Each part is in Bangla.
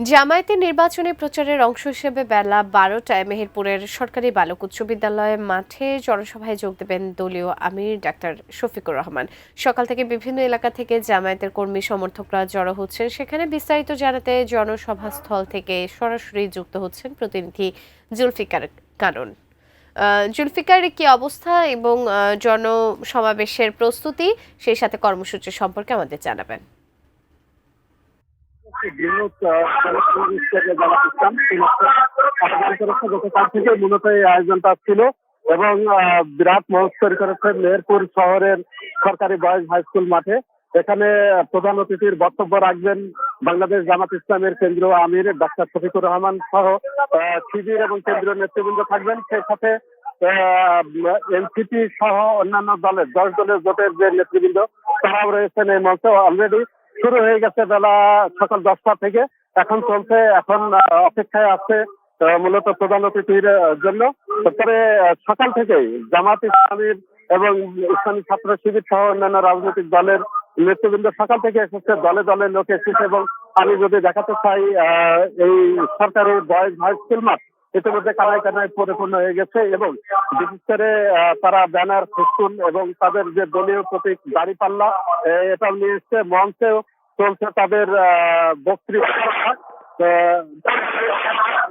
জামায়াতের নির্বাচনী প্রচারের অংশ হিসেবে বেলা ১২টায় মেহেরপুরের সরকারি বালক উচ্চ বিদ্যালয় মাঠে জনসভায় যোগ দেবেন দলীয় আমির ডাক্তার শফিকুর রহমান। সকাল থেকে বিভিন্ন এলাকা থেকে জামায়াতের কর্মী সমর্থকরা জড়ো হচ্ছেন। সেখানে বিস্তারিত জানাতে জনসভাস্থল থেকে সরাসরি যুক্ত হচ্ছেন প্রতিনিধি জুলফিকার কানন। জুলফিকার, কি অবস্থা এবং জনসমাবেশের প্রস্তুতি, সেই সাথে কর্মসূচি সম্পর্কে আমাদের জানাবেন। গতকাল থেকে মূলত এই আয়োজনটা ছিল এবং বিরাট মহোৎসব তৈরি করেছে মেহেরপুর শহরের সরকারি বয়েজ হাই স্কুল মাঠে। এখানে প্রধান অতিথির বক্তব্য রাখবেন বাংলাদেশ জামাত ইসলামের কেন্দ্রীয় আমির ডাক্তার শফিকুর রহমান সহ শিবির এবং কেন্দ্রীয় নেতৃবৃন্দ থাকবেন। সেই সাথে এনসিপি সহ অন্যান্য দলের 10 দলের জোটের যে নেতৃবৃন্দ তারাও রয়েছেন এই মঞ্চে। অলরেডি শুরু হয়ে গেছে বেলা সকাল 10টা থেকে, এখন চলছে। এখন অপেক্ষায় আছে মূলত প্রধান অতিথির জন্য। তারপরে সকাল থেকেই জামাত ইসলামীর এবং ইসলামী ছাত্র শিবির সহ অন্যান্য রাজনৈতিক দলের নেতৃবৃন্দ সকাল থেকে এসেছে, দলে দলে লোক এসেছে। এবং আমি যদি দেখাতে চাই, এই সরকারি বয়েজ হাই স্কুল মাঠ ইতিমধ্যে কানায় কানায় পরিপূর্ণ হয়ে গেছে এবং বিশেষ করে তারা ব্যানার, ফেস্টুন এবং তাদের যে দলীয় প্রতীক দাঁড়িপাল্লা এটা নিয়ে এসছে। মঞ্চেও চলছে তাদের বক্তৃতা।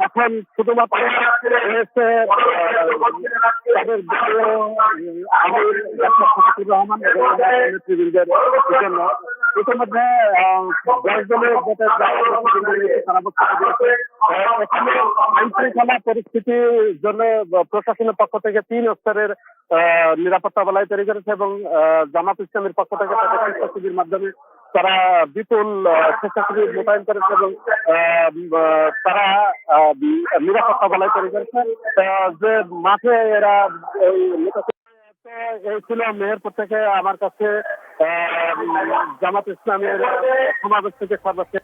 এখন শুধুমাত্র রয়েছে তাদের আমির ডাক্তার শফিকুর রহমান এবং নেতৃবৃন্দের জন্য। ইতিমধ্যে 10 দলের ভোটের তারা বক্তব্য দিয়েছে। এখানে আইন শৃঙ্খলা পরিস্থিতির জন্য প্রশাসনের পক্ষ থেকে 3 স্তরের নিরাপত্তা বলয় তৈরি করেছে এবং জামাত ইসলামের পক্ষ থেকে তাদের স্বেচ্ছাসেবীর মাধ্যমে তারা বিপুল স্বেচ্ছাসেবী মোতায়েন করেছে এবং তারা নিরাপত্তা বলয় তৈরি করেছে। যে মাঠে এরা এই ছিল মেহেরপুর থেকে আমার কাছে জামাত ইসলামের সমাবেশ থেকে সর্বশেষ।